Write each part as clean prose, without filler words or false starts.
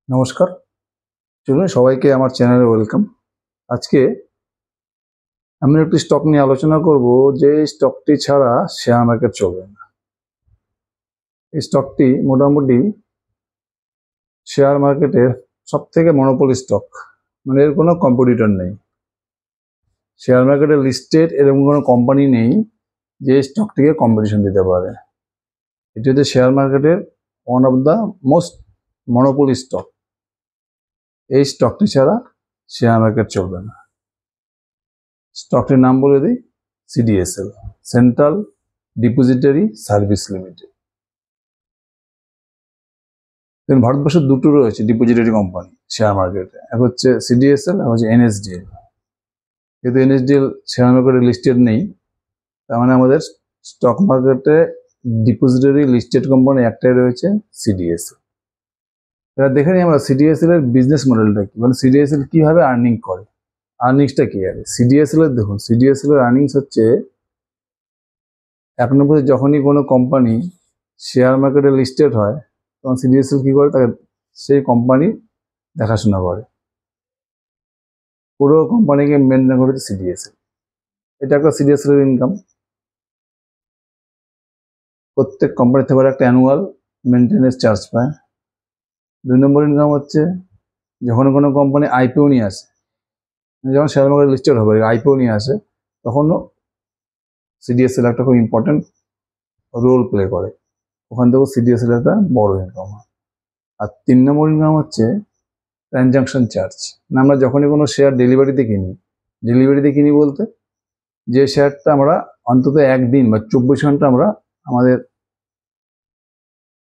নমস্কার, চলুন সবাইকে আমার চ্যানেলে ওয়েলকাম। আজকে এমন একটি স্টক নিয়ে আলোচনা করব যে স্টকটি ছাড়া শেয়ার মার্কেট চলবে না। এই স্টকটি মোটামুটি শেয়ার মার্কেটের সবথেকে মনোপলি স্টক, মানে এর কোনো কম্পিটিটর নেই। শেয়ার মার্কেটে লিস্টেড এরকম কোনো কোম্পানি নেই যে স্টকটিকে কম্পিটিশন দিতে পারে। এটি হচ্ছে শেয়ার মার্কেটের one of the most monopoly stock. এই স্টকটি ছাড়া শেয়ার মার্কেট চলবে না। স্টকটির নাম বলে দিই, CDSL, central depository service limited. ভারতবর্ষের দুটো রয়েছে ডিপোজিটরি কোম্পানি শেয়ার মার্কেটে, এক হচ্ছে সিডিএসএল, এক হচ্ছে এনএসডিএল। যেহেতু এনএসডিএল শেয়ার মার্কেটে লিস্টেড নেই, তার মানে আমাদের স্টক মার্কেটে ডিপোজিটরি লিস্টেড কোম্পানি একটাই রয়েছে, সিডিএসএল। এবার দেখে নিই আমরা সিডিএসএল এর বিজনেস মডেলটা কি, মানে সিডিএসএল কিভাবে আর্নিং করে, আর্নিংসটা কি আছে। সিডিএসএল এর দেখুন, সিডিএসএল এর আর্নিংস হচ্ছে এক নম্বরে যখনই কোনো কোম্পানি শেয়ার মার্কেটে লিস্টেড হয় তখন সিডিএসএল কি করে, তাকে সেই কোম্পানি দেখাশোনা করে, পুরো কোম্পানিকে মেনটেন করে সিডিএসএল। এটা একটা সিডিএসএল এর ইনকাম। প্রত্যেক কোম্পানি থেকে একটা অ্যানুয়াল মেনটেন্যান্স চার্জ পায়। দুই নম্বর ইনকাম হচ্ছে যখন কোনো কোম্পানি আইপিও নিয়ে আসে, যখন শেয়ার মার্কেট লিস্টেড হবে আইপিও নিয়ে আসে, তখনও সিডিএসএল একটা খুব ইম্পর্টেন্ট রোল প্লে করে, ওখান থেকেও সিডিএসএল একটা বড় ইনকাম হয়। আর তিন নম্বর ইনকাম হচ্ছে ট্রানজাকশন চার্জ। আমরা যখনই কোনো শেয়ার ডেলিভারিতে কিনি বলতে যে শেয়ারটা আমরা অন্তত একদিন বা 24 ঘন্টা আমরা আমাদের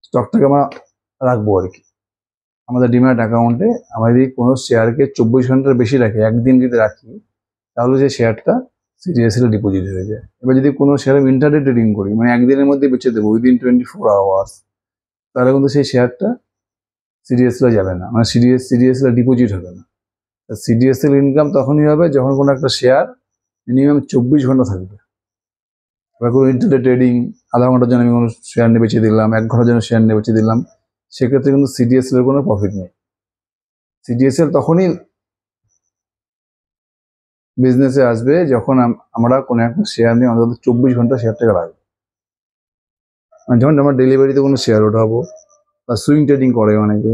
স্টকটাকে আমরা রাখবো আর কি, আমাদের ডিম্যাট অ্যাকাউন্টে। আমরা যদি কোনো শেয়ারকে 24 ঘন্টার বেশি রাখি, একদিন যদি রাখি, তাহলে সেই শেয়ারটা সিডিএসএল ডিপোজিট হয়ে যায়। এবার যদি কোনো শেয়ার ইন্টারডে ট্রেডিং করি, মানে একদিনের মধ্যে বেঁচে দেবো উইদিন 24 আওয়ার্স, তাহলে কিন্তু সেই শেয়ারটা সিডিএসএল যাবে না, মানে সিডিএসএল ডিপোজিট হবে না। সিডিএসএল ইনকাম তখনই হবে যখন কোনো একটা শেয়ার মিনিমাম 24 ঘন্টা থাকবে। এবার কোনো ইন্টারডে ট্রেডিং, আধা ঘন্টার জন্য আমি কোনো শেয়ার নিয়ে বেঁচে দিলাম, 1 ঘন্টার জন্য শেয়ার নিয়ে বেঁচে দিলাম, সেক্ষেত্রে কিন্তু সিডিএসএল এর কোনো প্রফিট নেই। সিডিএসএল তখনই বিজনেসে আসবে যখন আমরা কোনো একটা শেয়ার নিয়ে অন্তত 24 ঘন্টা শেয়ারটাকে রাখবো। মানে যখন আমরা ডেলিভারিতে কোনো শেয়ার ওঠাবো, বা সুইং ট্রেডিং করে অনেকে,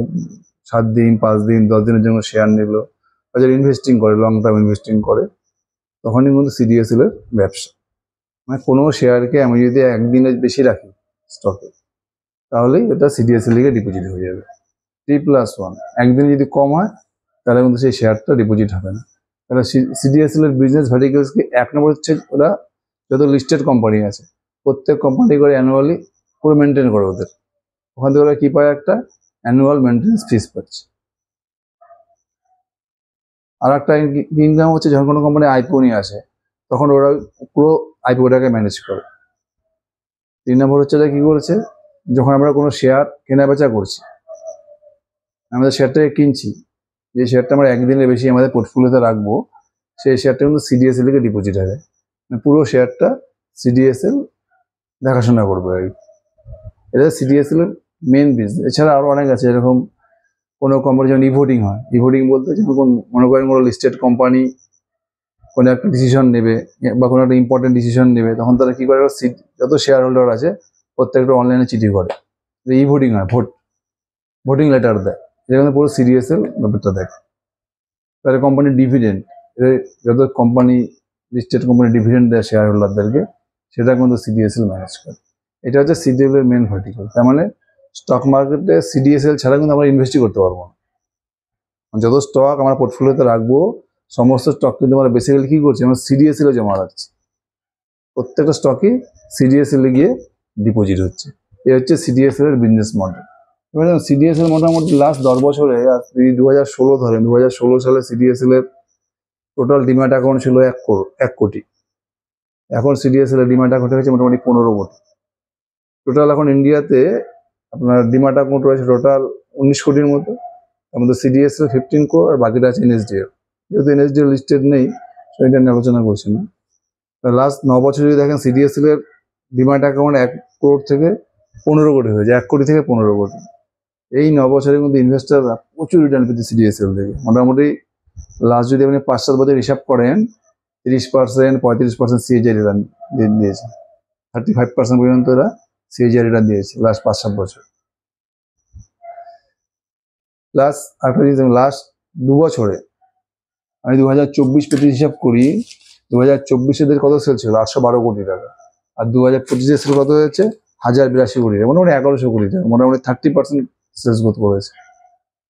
7 দিন 5 দিন 10 দিনের জন্য শেয়ার নিল, বা যারা ইনভেস্টিং করে, লং টার্ম ইনভেস্টিং করে, তখনই কিন্তু সিডিএসএল এর ব্যবসা। মানে কোনো শেয়ারকে আমি যদি একদিনের বেশি রাখি স্টকে, তাহলেই এটা সিডিএসএল এ ডিপোজিট হয়ে যাবে। 3+1, একদিনে যদি কম হয় তাহলে কিন্তু সেই শেয়ারটা ডিপোজিট হবে না। তাহলে সিডিএসএল এর বিজনেস ভার্টিক্যালসকে এক নম্বর হচ্ছে ওরা যত লিস্টেড কোম্পানি আছে প্রত্যেক কোম্পানি করে অ্যানুয়ালি পুরো মেনটেন করে ওদের, ওখান থেকে ওরা কি পায়, একটা অ্যানুয়াল মেনটেন্স ফিস পাচ্ছে। আর একটা ইনকাম হচ্ছে যখন কোনো কোম্পানি আইপিও নিয়ে আসে তখন ওরা পুরো আইপিওটাকে ম্যানেজ করে। 3 নম্বর হচ্ছে কি করেছে, যখন আমরা কোনো শেয়ার কেনা বেচা করছি, আমাদের শেয়ারটাকে কিনছি, যে শেয়ারটা আমরা একদিনের বেশি আমাদের পোর্টফোলিওতে রাখবো, সেই শেয়ারটা কিন্তু সিডিএসএল এ ডিপোজিট হবে, মানে পুরো শেয়ারটা সিডিএসএল দেখাশোনা করবে আর কি। এটা সিডিএসএল এর মেন বিজনেস। এছাড়া আরো অনেক আছে, এরকম কোনো কোম্পানি যেমন ইভোটিং হয়, ইভোটিং বলতে যখন মনে করেন কোনো লিস্টেড কোম্পানি কোনো একটা ডিসিশন নেবে বা কোনো একটা ইম্পর্টেন্ট ডিসিশন নেবে, তখন তারা কি করে, যত শেয়ার হোল্ডার আছে প্রত্যেকটা অনলাইনে চিঠি করে, ইভোটিং হয়, ভোটিং লেটার দেয়, যেখানে পুরো সিডিএসএল ব্যাপারটা দেখে। তাহলে কোম্পানির ডিভিডেন্ড, যত কোম্পানি লিস্টেড কোম্পানি ডিভিডেন্ড দেয় শেয়ার হোল্ডারদেরকে, সেটা কিন্তু সিডিএসএল ম্যানেজ করে। এটা হচ্ছে সিডিএসএল এর মেন ভার্টিক্যাল। তার মানে স্টক মার্কেটে সিডিএসএল ছাড়া কিন্তু আমরা ইনভেস্টই করতে পারবো না। যত স্টক আমরা পোর্টফোলিওতে রাখবো, সমস্ত স্টক কিন্তু আমরা বেসিক্যালি কি করছি, আমরা সিডিএসএল এ জমা রাখছি, প্রত্যেকটা স্টকই সিডিএসএল এ গিয়ে ডিপোজিট হচ্ছে। এই হচ্ছে সিডিএসএল এর বিজনেস মডেল। এবার সিডিএসএল মোটামুটি লাস্ট 10 বছরে, 2016 ধরেন, 2016 সালে সিডিএসএল এর টোটাল ডিম্যাট অ্যাকাউন্ট ছিল 1 কোটি। এখন সিডিএসএল এর ডিম্যাট অ্যাকাউন্ট হয়েছে মোটামুটি 15 কোটি। টোটাল এখন ইন্ডিয়াতে আপনার ডিম্যাট অ্যাকাউন্ট রয়েছে টোটাল 19 কোটির মতো। তার মধ্যে সিডিএসএল 15 crore, আর বাকিটা আছে এনএসডিএল। যেহেতু এনএসডিএল লিস্টেড নেই, সেটা নিয়ে আলোচনা করছি না। লাস্ট 9 বছর যদি দেখেন, সিডিএসএল এর ডিম্যাট অ্যাকাউন্ট 1 crore থেকে 15 কোটি হয়েছে, 1 কোটি থেকে 15 কোটি। এই 9 বছরে কিন্তু ইনভেস্টাররা প্রচুর রিটার্ন পেয়েছে সিডিএসএল থেকে। মোটামুটি লাস্ট যদি আপনি 5-7 বছর হিসাব করেন, 30%, 35% সিএজি রিটার্ন দিয়েছে, 35% পর্যন্ত এরা সিএজি রিটার্ন দিয়েছে লাস্ট 5-7 বছর। প্লাস একটা জিনিস, লাস্ট 2 বছরে আমি 2024-25 হিসাব করি, 2024 এদের কত সেল ছিল? 812 কোটি টাকা। আর 2025 সেল কত হয়েছে? 1082 কোটি টাকা, মোটামুটি 1100 কোটি টাকা, মোটামুটি 30% সেলস গ্রোথ করেছে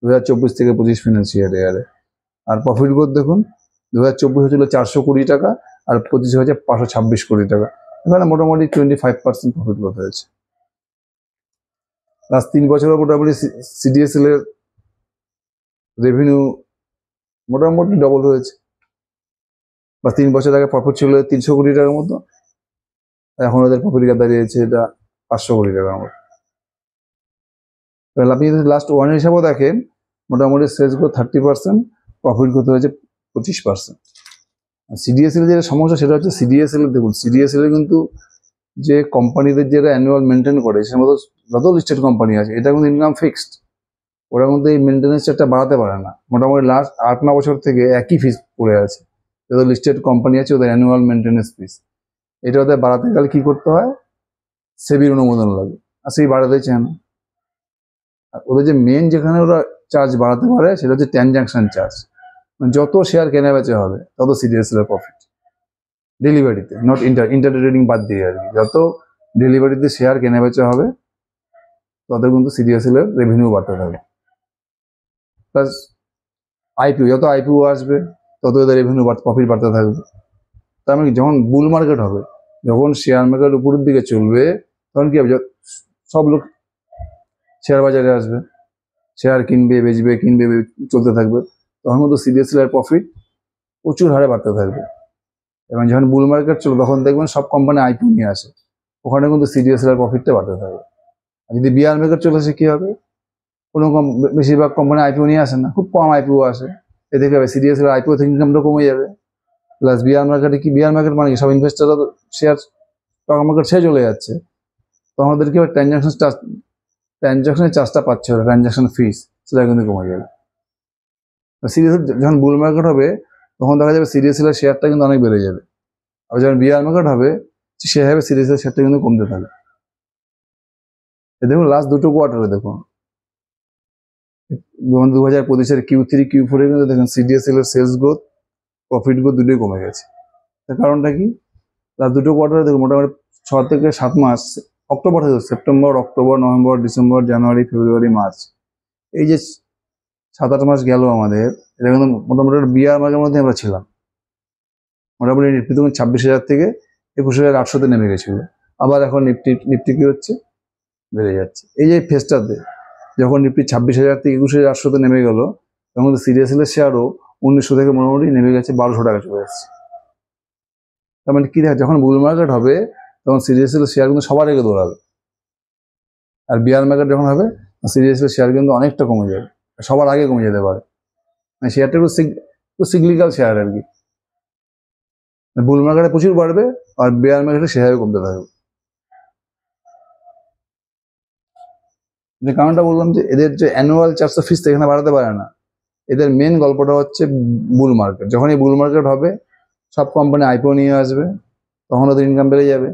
2024 থেকে 25 ফিনান্সিয়াল ইয়ারে। আর প্রফিট গ্রোথ দেখুন, 2024 হয়েছিল 400 কোটি টাকা, আর 25 হয়েছে 526 কোটি টাকা। এখানে মোটামুটি 25% প্রফিট গ্রোথ হয়েছে। লাস্ট 3 বছরের মোটামুটি সিডিএসএল এর রেভিনিউ মোটামুটি ডবল হয়েছে। বা 3 বছর আগে প্রফিট ছিল 300 কোটি টাকার মতো, এখন ওদের প্রফিট দাঁড়িয়েছে এটা 500 কোটি টাকার মতো। তাহলে আপনি যদি লাস্ট 1 হিসাবেও দেখেন, মোটামুটি সেলস গ্রোথ 30%, প্রফিট গ্রোথ হয়েছে 25%। সিডিএসএল যেটা সমস্যা সেটা হচ্ছে সিডিএসএল দেখুন, সিডিএসএল কিন্তু যে কোম্পানিদের যেটা অ্যানুয়াল মেনটেন করে, সে মতো যত লিস্টেড কোম্পানি আছে, এটা কিন্তু ইনকাম ফিক্সড, ওরা কিন্তু এই মেনটেন্যান্স চার্জটা বাড়াতে পারে না। মোটামুটি লাস্ট 8-9 বছর থেকে একই ফিস পড়ে আছে। যত লিস্টেড কোম্পানি আছে ওদের অ্যানুয়াল মেনটেন্যান্স ফিস, এটা ওদের বাড়াতে গেলে কি করতে হয়? সেবির অনুমোদন লাগে, আর সেই বাড়াতে চায় না। আর ওদের যে মেন যেখানে ওরা চার্জ বাড়াতে পারে সেটা হচ্ছে ট্রানজাকশন চার্জ। যত শেয়ার কেনা বেচা হবে তত সিডিএসএল এর প্রফিট ডেলিভারিতে, নট ইন্টার ট্রেডিং বাদ দিয়ে আর কি। যত ডেলিভারিতে শেয়ার কেনা বেচা হবে তত কিন্তু সিডিএসএল এর রেভিনিউ বাড়তে থাকবে। প্লাস আইপিও, যত আইপিও আসবে তত ওদের রেভিনিউ প্রফিট বাড়তে থাকবে। তার মানে যখন বুল মার্কেট হবে, যখন শেয়ার মার্কেট উপরের দিকে চলবে, তখন কি হবে? সব লোক শেয়ার বাজারে আসবে, শেয়ার কিনবে বেচবে, কিনবে চলতে থাকবে, তখন কিন্তু সিডিএসএল এর প্রফিট প্রচুর হারে বাড়তে থাকবে। এবং যখন বুল মার্কেট চলবে তখন দেখবেন সব কোম্পানি আইপিও নিয়ে আসে, ওখানে কিন্তু সিডিএসএল এর প্রফিটটা বাড়তে থাকবে। আর যদি বিয়ার মার্কেট চলে আসে কি হবে? কোনো বেশিরভাগ কোম্পানি আইপিও নিয়ে আসে না, খুব কম আইপিও আসে, এতে কি হবে? সিডিএসএল এর আইপিও থেকে ইনকামটা কমে যাবে। প্লাস বিয়ার মার্কেটে কি, বিয়ার মার্কেট মানে কি, সব ইনভেস্টাররা তো শেয়ার স্টক মার্কেট ছেড়ে চলে যাচ্ছে, তখন ওদের কি হবে? ট্রানজাকশনের চার্জটা পাচ্ছে ওরা, ট্রানজাকশন ফিস, সেটা কিন্তু কমে যাবে। সিরিয়াসেল যখন বুল মার্কেট হবে তখন দেখা যাবে সিরিয়াসেল এর শেয়ারটা কিন্তু অনেক বেড়ে যাবে, আর যখন বিয়ার মার্কেট হবে সেভাবে সিরিয়াসেল শেয়ারটা কিন্তু কমতে থাকবে। দেখুন লাস্ট 2 কোয়ার্টারে দেখুন, যেমন 2025 Q3 Q4 কিন্তু দেখুন সিডিএসএল এর সেলস গ্রোথ, প্রফিট গ্রোথ দুটোই কমে গেছে। তার কারণটা কি? লাস্ট 2 কোয়ার্টারে দেখুন মোটামুটি 6 থেকে 7 মাস, অক্টোবর থেকে সেপ্টেম্বর, অক্টোবর, নভেম্বর, ডিসেম্বর, জানুয়ারি, ফেব্রুয়ারি, মার্চ, এই যে 7-8 মাস গেল আমাদের, এটা কিন্তু মোটামুটি বিয়ার মার্কেটের মধ্যে আমরা ছিলাম। মোটামুটি নিফটি তখন 26,000 থেকে 21,800-তে নেমে গেছিল। আবার এখন নিফটি কি হচ্ছে? বেড়ে যাচ্ছে। এই যে ফেজটাতে যখন নিফটি 26,000 থেকে 21,800-তে নেমে গেল, তখন তো সিডিএসএল এর শেয়ারও 1900 থেকে মোটামুটি নেমে গেছে 1,200 টাকা চলে যাচ্ছে। তার মানে কি, যখন বুল মার্কেট হবে তখন সিডিএসএল এর শেয়ার কিন্তু সবার আগে দৌড়াবে, আর বিয়ার মার্কেট যখন হবে সিডিএসএল এর শেয়ার কিন্তু অনেকটা কমে যাবে, সবার আগে কমে যেতে পারে। মানে শেয়ারটা একটু সিগলিক্যাল শেয়ার আর কি, বুল মার্কেটে প্রচুর বাড়বে আর বেয়ার মার্কেটে সেভাবে কমতে থাকবে। যে কারণটা বললাম যে এদের যে অ্যানুয়াল 400 ফিস এখানে বাড়াতে পারে না, এদের মেন গল্পটা হচ্ছে বুল মার্কেট। যখন এই বুল মার্কেট হবে সব কোম্পানি আইপিও নিয়ে আসবে, তখন ওদের ইনকাম বেড়ে যাবে,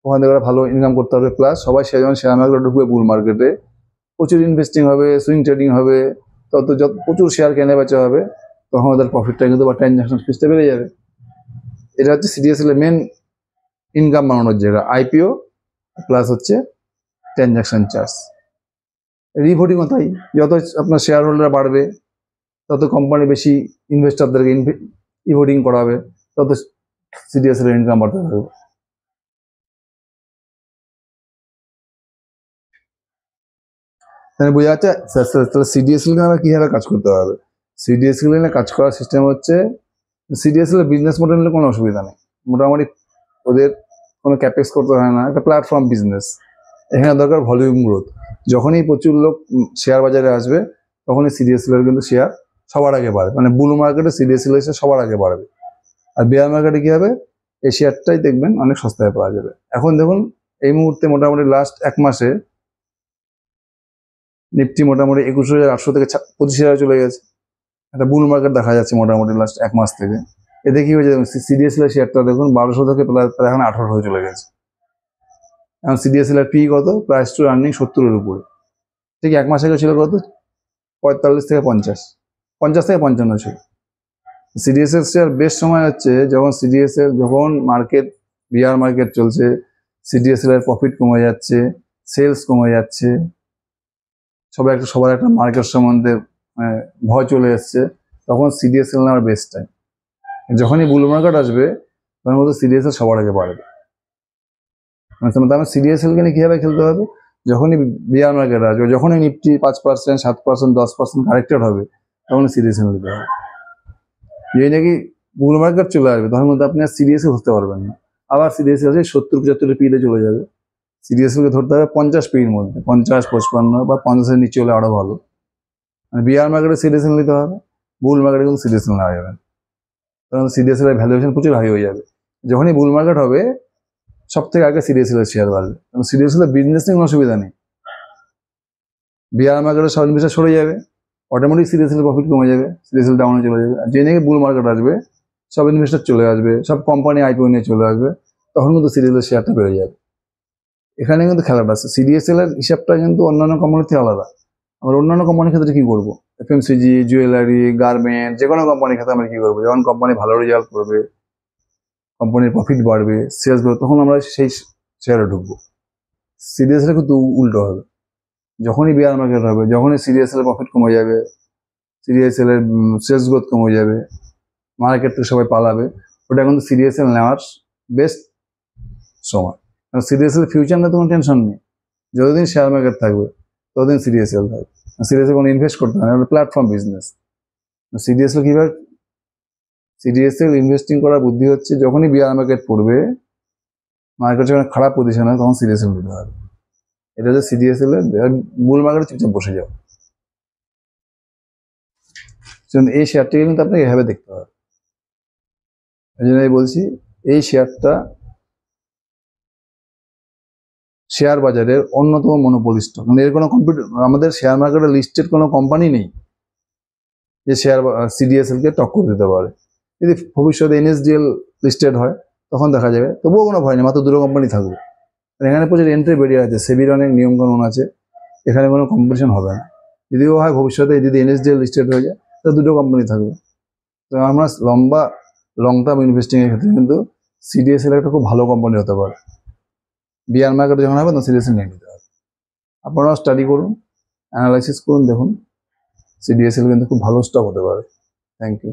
ওখান থেকে ওরা ভালো ইনকাম করতে হবে। প্লাস সবাই যখন শেয়ার মার্কেটে ঢুকবে বুল মার্কেটে, প্রচুর ইনভেস্টিং হবে, সুইং ট্রেডিং হবে, তত যত প্রচুর শেয়ার কেনা বেচা হবে, তখন ওদের প্রফিটটা কিন্তু বা ট্রানজাকশন ফিসটা বেড়ে যাবে। এটা হচ্ছে সিডিএসএল এর মেন ইনকাম বানানোর জায়গা, আইপিও প্লাস হচ্ছে ট্রানজাকশন চার্জ। রিভোটিংও তাই, যত আপনার শেয়ার হোল্ডার বাড়বে তত কোম্পানি বেশি ইনভেস্টারদেরকে রিভোটিং করাবে, তত সিডিএসএল এর ইনকাম বাড়তে থাকবে। তাহলে বোঝা যাচ্ছে তাহলে সিডিএসএল কে আমরা কিভাবে কাজ করতে হবে। সিডিএসএল এর কাজ করার সিস্টেম হচ্ছে, সিডিএসএল এর বিজনেস মডেলের কোনো অসুবিধা নেই, মোটামুটি ওদের কোনো ক্যাপেক্স করতে হয় না, একটা প্ল্যাটফর্ম বিজনেস। এখানে দরকার ভলিউম গ্রোথ। যখনই প্রচুর লোক শেয়ার বাজারে আসবে তখনই সিডিএসএল এর কিন্তু শেয়ার সবার আগে বাড়বে, মানে বুল মার্কেটে সিডিএসএল এসে সবার আগে বাড়বে। আর বেয়ার মার্কেটে কি হবে? এই শেয়ারটাই দেখবেন অনেক সস্তায় পাওয়া যাবে। এখন দেখুন এই মুহূর্তে মোটামুটি লাস্ট 1 মাসে নিফটি মোটামুটি 21,800 থেকে 25,000 চলে গেছে। একটা বুল মার্কেট দেখা যাচ্ছে মোটামুটি লাস্ট 1 মাস থেকে। এতে কি হয়েছে, সিডিএসএল এর শেয়ারটা দেখুন 1200 থেকে প্রায় এখন 1800 হয়ে চলে গেছে। এখন সিডিএসএল এর পি কত, প্রাইস টু আর্নিং 70 এর উপরে। ঠিক 1 মাস আগে ছিল কত, 45 থেকে 50, 50 থেকে 55 ছিল। সিডিএসএল শেয়ার বেস্ট সময় হচ্ছে যখন মার্কেট বিয়ার মার্কেট চলছে, সিডিএসএল এর প্রফিট কমে যাচ্ছে, সেলস কমে যাচ্ছে, সবার একটা মার্কেট সম্বন্ধে ভয় চলে এসছে, তখন সিডিএসএল নেওয়ার বেস্ট টাইম। যখনই বুল মার্কেট আসবে তখন মধ্যে সিডিএসএল সবার আগে বাড়বে। মানে সিডিএসএল কে নিয়ে কিভাবে খেলতে হবে, যখনই বিয়ার মার্কেট আসবে, যখনই নিফটি 5%, 7%, 10% কারেক্টেড হবে, তখন সিডিএসএল নিতে হবে। যে নাকি বুল মার্কেট চলে আসবে তখন মধ্যে আপনি আর সিডিএসএল ধরতে পারবেন না। আবার সিডিএসএল আছে 70-75 পিতে চলে যাবে। সিডিএসএল কে ধরতে হবে 50 পির মধ্যে, 50, 55 বা 50-এর নিচে হলে আরো ভালো। মানে বিয়ার মার্কেটে সিডিএসএল নিতে হবে, বুল মার্কেটে কিন্তু সিডিএসএল নেওয়া যাবে না, কারণ সিডিএসএল এর ভ্যালুয়েশন প্রচুর হাই হয়ে যাবে। যখনই বুল মার্কেট হবে সব থেকে আগে সিডিএসএল এর শেয়ার বাড়বে, কারণ সিডিএসএল এর বিজনেস নিয়ে কোনো অসুবিধা নেই। বিয়ার মার্কেটে সব ইনভেস্টার সরে যাবে, অটোমেটিক সিডিএসএল এর প্রফিট কমে যাবে, সিডিএসএল ডাউনে চলে যাবে। আর যে নাকি বুল মার্কেট আসবে সব ইনভেস্টার চলে আসবে, সব কোম্পানি আইপিও নিয়ে চলে আসবে, তখন কিন্তু সিডিএসএল এর শেয়ারটা বেড়ে যাবে। এখানে কিন্তু খেলাটা আছে, সিডিএসএল এর হিসাবটা কিন্তু অন্যান্য কোম্পানির থেকে আলাদা। আমরা অন্যান্য কোম্পানির ক্ষেত্রে কি করবো, এফএমসিজি, জুয়েলারি, গার্মেন্ট, যে কোনো কোম্পানির ক্ষেত্রে আমরা কি করবো, যখন কোম্পানি ভালো রেজাল্ট করবে, কোম্পানির প্রফিট বাড়বে, সেলস বাড়বে, তখন আমরা সেই শেয়ারে ঢুকবো। সিডিএসএল কিন্তু উল্টো হবে, যখনই বিয়ার মার্কেট হবে, যখনই সিডিএসএল এর প্রফিট কমে যাবে, সিডিএসএল এর সেলস গ্রোথ কমে যাবে, মার্কেট থেকে সবাই পালাবে, ওটা কিন্তু সিডিএসএল নেওয়ার বেস্ট সময়। কারণ সিডিএসএল ফিউচার নিয়ে কোনো টেনশন নেই, যতদিন শেয়ার মার্কেট থাকবে ততদিন সিডিএসএল থাকবে। সিডিএসএল কোনো ইনভেস্ট করতে হয় না, প্ল্যাটফর্ম বিজনেস। সিডিএসএল কিভাবে, সিডিএসএল ইনভেস্টিং করার বুদ্ধি হচ্ছে যখনই বিয়ার মার্কেট পড়বে, মার্কেট যখন খারাপ পজিশন হয়, তখন সিডিএসএল নিতে হবে। এটা হচ্ছে সিডিএসএল এর। বুল মার্কেটে চুপচাপ বসে যাও। এই শেয়ারটিকে কিন্তু আপনাকে এভাবে দেখতে হবে। এই জন্য আমি বলছি এই শেয়ারটা শেয়ার বাজারের অন্যতম মনোপলিস্ট, মানে এর কোনো আমাদের শেয়ার মার্কেটে লিস্টেড কোনো কোম্পানি নেই যে শেয়ার সিডিএসএল কে টক্কর দিতে পারে। যদি ভবিষ্যতে এনএসডিএল লিস্টেড হয় তখন দেখা যাবে, তবুও কোনো ভয় নেই, মাত্র 2 কোম্পানি থাকবে। এখানে প্রচুর এন্ট্রি বেরিয়ে আছে, সেবির অনেক নিয়মকানুন আছে, এখানে কোনো কম্পিটিশন হবে না। যদিও হয় ভবিষ্যতে যদি এনএসডিএল লিস্টেড হয়ে যায় তাহলে 2 কোম্পানি থাকবে। তো আমরা লং টার্ম ইনভেস্টিং এর ক্ষেত্রে কিন্তু সিডিএসএল একটা খুব ভালো কোম্পানি হতে পারে। বিয়ার মার্কেটে যখন হবে তখন সিডিএসএল নিয়ে নিতে হবে। আপনারাও স্টাডি করুন, অ্যানালাইসিস করুন, দেখুন সিডিএসএল কিন্তু খুব ভালো স্টক হতে পারে। Thank you.